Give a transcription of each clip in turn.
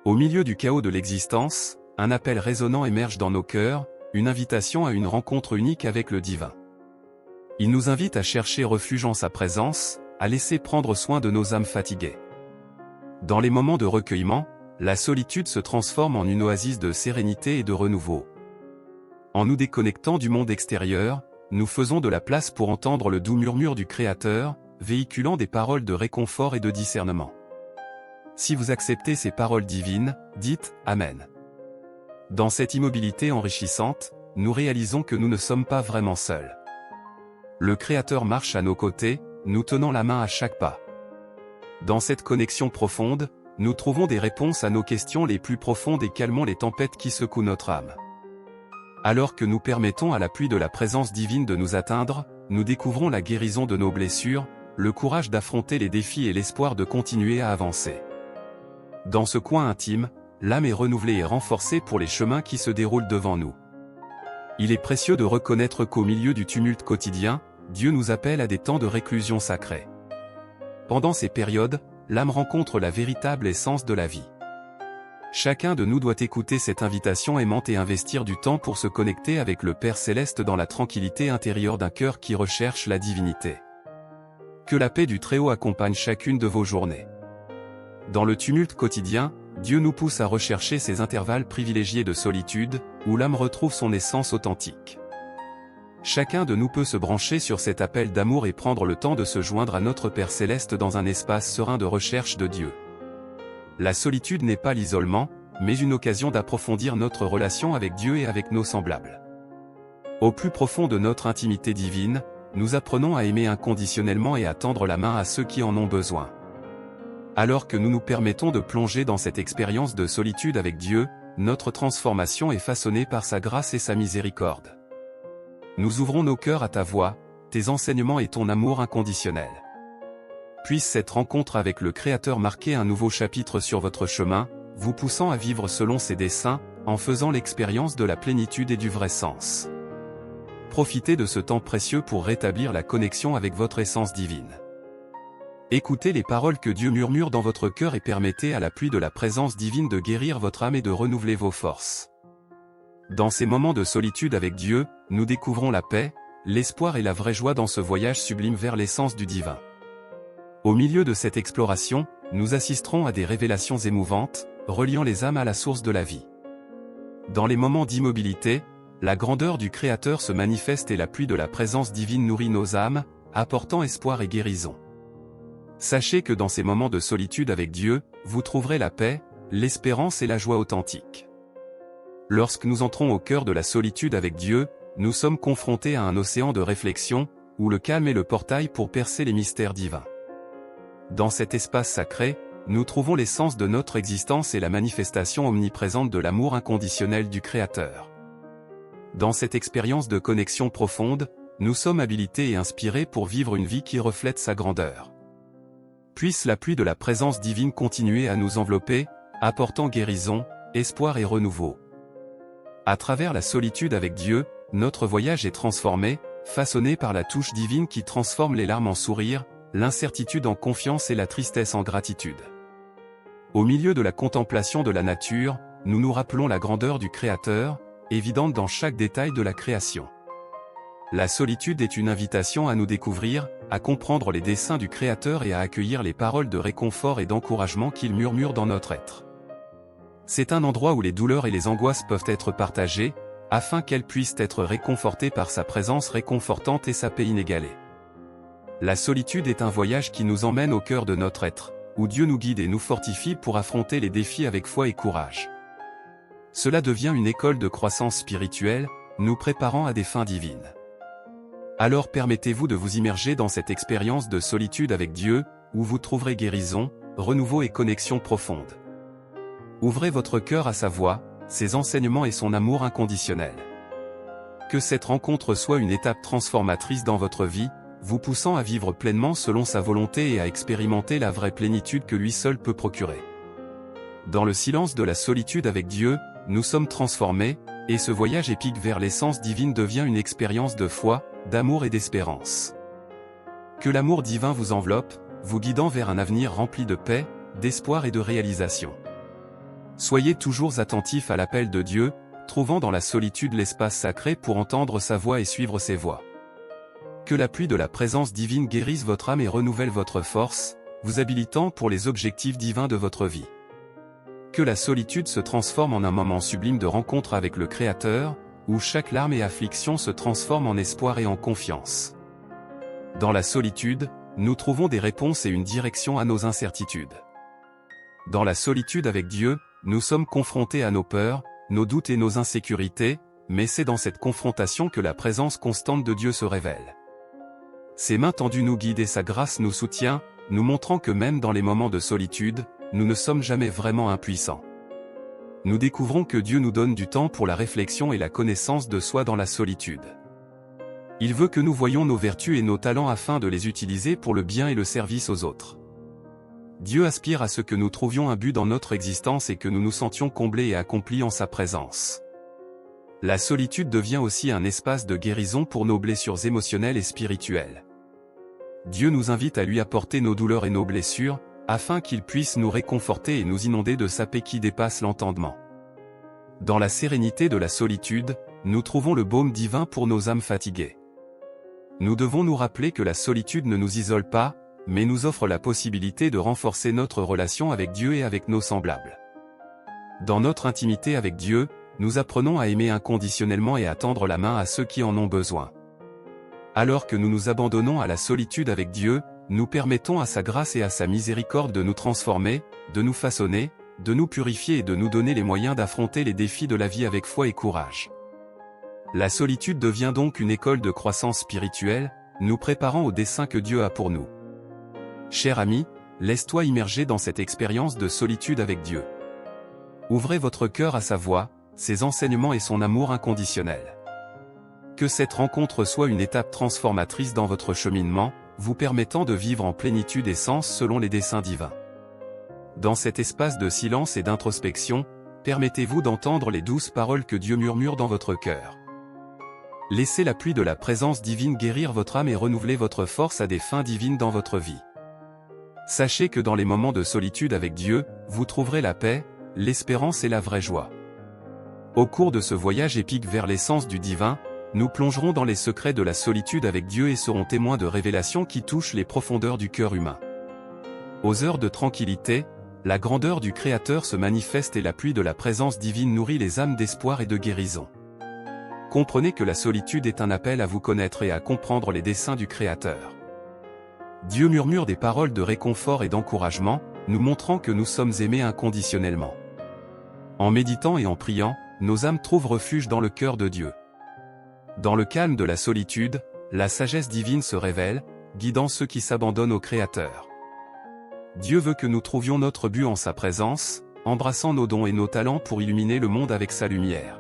Au milieu du chaos de l'existence, un appel résonnant émerge dans nos cœurs, une invitation à une rencontre unique avec le divin. Il nous invite à chercher refuge en sa présence, à laisser prendre soin de nos âmes fatiguées. Dans les moments de recueillement, la solitude se transforme en une oasis de sérénité et de renouveau. En nous déconnectant du monde extérieur, nous faisons de la place pour entendre le doux murmure du Créateur, véhiculant des paroles de réconfort et de discernement. Si vous acceptez ces paroles divines, dites « Amen ». Dans cette immobilité enrichissante, nous réalisons que nous ne sommes pas vraiment seuls. Le Créateur marche à nos côtés, nous tenant la main à chaque pas. Dans cette connexion profonde, nous trouvons des réponses à nos questions les plus profondes et calmons les tempêtes qui secouent notre âme. Alors que nous permettons à la pluie de la présence divine de nous atteindre, nous découvrons la guérison de nos blessures, le courage d'affronter les défis et l'espoir de continuer à avancer. Dans ce coin intime, l'âme est renouvelée et renforcée pour les chemins qui se déroulent devant nous. Il est précieux de reconnaître qu'au milieu du tumulte quotidien, Dieu nous appelle à des temps de réclusion sacrée. Pendant ces périodes, l'âme rencontre la véritable essence de la vie. Chacun de nous doit écouter cette invitation aimante et investir du temps pour se connecter avec le Père Céleste dans la tranquillité intérieure d'un cœur qui recherche la divinité. Que la paix du Très-Haut accompagne chacune de vos journées. Dans le tumulte quotidien, Dieu nous pousse à rechercher ces intervalles privilégiés de solitude, où l'âme retrouve son essence authentique. Chacun de nous peut se brancher sur cet appel d'amour et prendre le temps de se joindre à notre Père Céleste dans un espace serein de recherche de Dieu. La solitude n'est pas l'isolement, mais une occasion d'approfondir notre relation avec Dieu et avec nos semblables. Au plus profond de notre intimité divine, nous apprenons à aimer inconditionnellement et à tendre la main à ceux qui en ont besoin. Alors que nous nous permettons de plonger dans cette expérience de solitude avec Dieu, notre transformation est façonnée par sa grâce et sa miséricorde. Nous ouvrons nos cœurs à ta voix, tes enseignements et ton amour inconditionnel. Puisse cette rencontre avec le Créateur marquer un nouveau chapitre sur votre chemin, vous poussant à vivre selon ses desseins, en faisant l'expérience de la plénitude et du vrai sens. Profitez de ce temps précieux pour rétablir la connexion avec votre essence divine. Écoutez les paroles que Dieu murmure dans votre cœur et permettez à la pluie de la présence divine de guérir votre âme et de renouveler vos forces. Dans ces moments de solitude avec Dieu, nous découvrons la paix, l'espoir et la vraie joie dans ce voyage sublime vers l'essence du divin. Au milieu de cette exploration, nous assisterons à des révélations émouvantes, reliant les âmes à la source de la vie. Dans les moments d'immobilité, la grandeur du Créateur se manifeste et la pluie de la présence divine nourrit nos âmes, apportant espoir et guérison. Sachez que dans ces moments de solitude avec Dieu, vous trouverez la paix, l'espérance et la joie authentique. Lorsque nous entrons au cœur de la solitude avec Dieu, nous sommes confrontés à un océan de réflexion, où le calme est le portail pour percer les mystères divins. Dans cet espace sacré, nous trouvons l'essence de notre existence et la manifestation omniprésente de l'amour inconditionnel du Créateur. Dans cette expérience de connexion profonde, nous sommes habilités et inspirés pour vivre une vie qui reflète sa grandeur. Puisse la pluie de la présence divine continuer à nous envelopper, apportant guérison, espoir et renouveau. À travers la solitude avec Dieu, notre voyage est transformé, façonné par la touche divine qui transforme les larmes en sourires, l'incertitude en confiance et la tristesse en gratitude. Au milieu de la contemplation de la nature, nous nous rappelons la grandeur du Créateur, évidente dans chaque détail de la création. La solitude est une invitation à nous découvrir, à comprendre les desseins du Créateur et à accueillir les paroles de réconfort et d'encouragement qu'il murmure dans notre être. C'est un endroit où les douleurs et les angoisses peuvent être partagées, afin qu'elles puissent être réconfortées par sa présence réconfortante et sa paix inégalée. La solitude est un voyage qui nous emmène au cœur de notre être, où Dieu nous guide et nous fortifie pour affronter les défis avec foi et courage. Cela devient une école de croissance spirituelle, nous préparant à des fins divines. Alors permettez-vous de vous immerger dans cette expérience de solitude avec Dieu, où vous trouverez guérison, renouveau et connexion profonde. Ouvrez votre cœur à sa voix, ses enseignements et son amour inconditionnel. Que cette rencontre soit une étape transformatrice dans votre vie, vous poussant à vivre pleinement selon sa volonté et à expérimenter la vraie plénitude que lui seul peut procurer. Dans le silence de la solitude avec Dieu, nous sommes transformés, et ce voyage épique vers l'essence divine devient une expérience de foi, d'amour et d'espérance. Que l'amour divin vous enveloppe, vous guidant vers un avenir rempli de paix, d'espoir et de réalisation. Soyez toujours attentifs à l'appel de Dieu, trouvant dans la solitude l'espace sacré pour entendre sa voix et suivre ses voies. Que la pluie de la présence divine guérisse votre âme et renouvelle votre force, vous habilitant pour les objectifs divins de votre vie. Que la solitude se transforme en un moment sublime de rencontre avec le Créateur, où chaque larme et affliction se transforment en espoir et en confiance. Dans la solitude, nous trouvons des réponses et une direction à nos incertitudes. Dans la solitude avec Dieu, nous sommes confrontés à nos peurs, nos doutes et nos insécurités, mais c'est dans cette confrontation que la présence constante de Dieu se révèle. Ses mains tendues nous guident et sa grâce nous soutient, nous montrant que même dans les moments de solitude, nous ne sommes jamais vraiment impuissants. Nous découvrons que Dieu nous donne du temps pour la réflexion et la connaissance de soi dans la solitude. Il veut que nous voyions nos vertus et nos talents afin de les utiliser pour le bien et le service aux autres. Dieu aspire à ce que nous trouvions un but dans notre existence et que nous nous sentions comblés et accomplis en sa présence. La solitude devient aussi un espace de guérison pour nos blessures émotionnelles et spirituelles. Dieu nous invite à lui apporter nos douleurs et nos blessures, afin qu'il puisse nous réconforter et nous inonder de sa paix qui dépasse l'entendement. Dans la sérénité de la solitude, nous trouvons le baume divin pour nos âmes fatiguées. Nous devons nous rappeler que la solitude ne nous isole pas, mais nous offre la possibilité de renforcer notre relation avec Dieu et avec nos semblables. Dans notre intimité avec Dieu, nous apprenons à aimer inconditionnellement et à tendre la main à ceux qui en ont besoin. Alors que nous nous abandonnons à la solitude avec Dieu, nous permettons à sa grâce et à sa miséricorde de nous transformer, de nous façonner, de nous purifier et de nous donner les moyens d'affronter les défis de la vie avec foi et courage. La solitude devient donc une école de croissance spirituelle, nous préparant au dessein que Dieu a pour nous. Cher ami, laisse-toi immerger dans cette expérience de solitude avec Dieu. Ouvrez votre cœur à sa voix, ses enseignements et son amour inconditionnel. Que cette rencontre soit une étape transformatrice dans votre cheminement, vous permettant de vivre en plénitude et sens selon les desseins divins. Dans cet espace de silence et d'introspection, permettez-vous d'entendre les douces paroles que Dieu murmure dans votre cœur. Laissez la pluie de la présence divine guérir votre âme et renouveler votre force à des fins divines dans votre vie. Sachez que dans les moments de solitude avec Dieu, vous trouverez la paix, l'espérance et la vraie joie. Au cours de ce voyage épique vers l'essence du divin, nous plongerons dans les secrets de la solitude avec Dieu et serons témoins de révélations qui touchent les profondeurs du cœur humain. Aux heures de tranquillité, la grandeur du Créateur se manifeste et la pluie de la présence divine nourrit les âmes d'espoir et de guérison. Comprenez que la solitude est un appel à vous connaître et à comprendre les desseins du Créateur. Dieu murmure des paroles de réconfort et d'encouragement, nous montrant que nous sommes aimés inconditionnellement. En méditant et en priant, nos âmes trouvent refuge dans le cœur de Dieu. Dans le calme de la solitude, la sagesse divine se révèle, guidant ceux qui s'abandonnent au Créateur. Dieu veut que nous trouvions notre but en sa présence, embrassant nos dons et nos talents pour illuminer le monde avec sa lumière.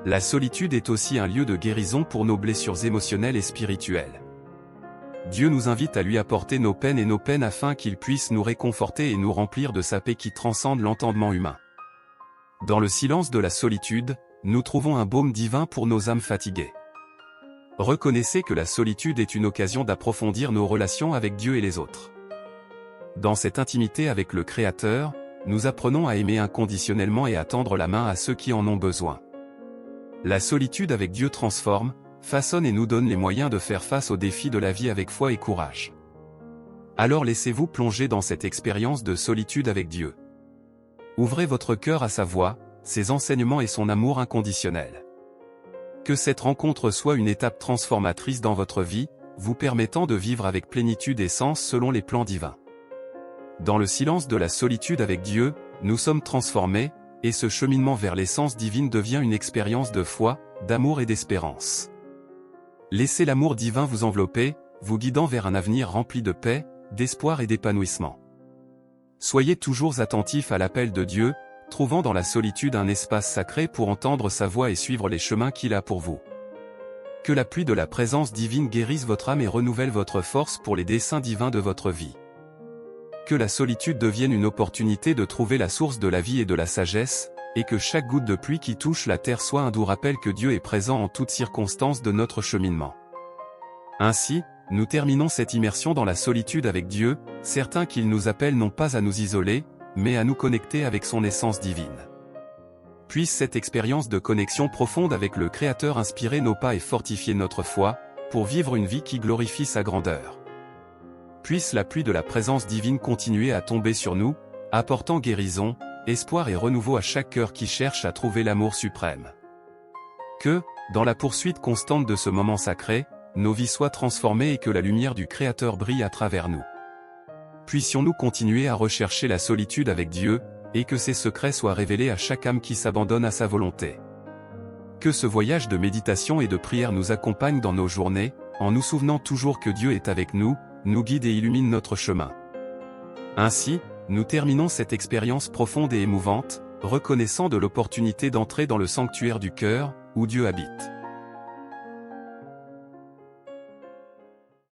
La solitude est aussi un lieu de guérison pour nos blessures émotionnelles et spirituelles. Dieu nous invite à lui apporter nos peines afin qu'il puisse nous réconforter et nous remplir de sa paix qui transcende l'entendement humain. Dans le silence de la solitude, nous trouvons un baume divin pour nos âmes fatiguées. Reconnaissez que la solitude est une occasion d'approfondir nos relations avec Dieu et les autres. Dans cette intimité avec le Créateur, nous apprenons à aimer inconditionnellement et à tendre la main à ceux qui en ont besoin. La solitude avec Dieu transforme, façonne et nous donne les moyens de faire face aux défis de la vie avec foi et courage. Alors laissez-vous plonger dans cette expérience de solitude avec Dieu. Ouvrez votre cœur à sa voix, ses enseignements et son amour inconditionnel. Que cette rencontre soit une étape transformatrice dans votre vie, vous permettant de vivre avec plénitude et sens selon les plans divins. Dans le silence de la solitude avec Dieu, nous sommes transformés, et ce cheminement vers l'essence divine devient une expérience de foi, d'amour et d'espérance. Laissez l'amour divin vous envelopper, vous guidant vers un avenir rempli de paix, d'espoir et d'épanouissement. Soyez toujours attentifs à l'appel de Dieu, trouvant dans la solitude un espace sacré pour entendre sa voix et suivre les chemins qu'il a pour vous. Que la pluie de la présence divine guérisse votre âme et renouvelle votre force pour les desseins divins de votre vie. Que la solitude devienne une opportunité de trouver la source de la vie et de la sagesse, et que chaque goutte de pluie qui touche la terre soit un doux rappel que Dieu est présent en toutes circonstances de notre cheminement. Ainsi, nous terminons cette immersion dans la solitude avec Dieu, certains qu'il nous appelle non pas à nous isoler, mais à nous connecter avec son essence divine. Puisse cette expérience de connexion profonde avec le Créateur inspirer nos pas et fortifier notre foi, pour vivre une vie qui glorifie sa grandeur. Puisse la pluie de la présence divine continuer à tomber sur nous, apportant guérison, espoir et renouveau à chaque cœur qui cherche à trouver l'amour suprême. Que, dans la poursuite constante de ce moment sacré, nos vies soient transformées et que la lumière du Créateur brille à travers nous. Puissions-nous continuer à rechercher la solitude avec Dieu, et que ses secrets soient révélés à chaque âme qui s'abandonne à sa volonté. Que ce voyage de méditation et de prière nous accompagne dans nos journées, en nous souvenant toujours que Dieu est avec nous, nous guide et illumine notre chemin. Ainsi, nous terminons cette expérience profonde et émouvante, reconnaissant de l'opportunité d'entrer dans le sanctuaire du cœur, où Dieu habite.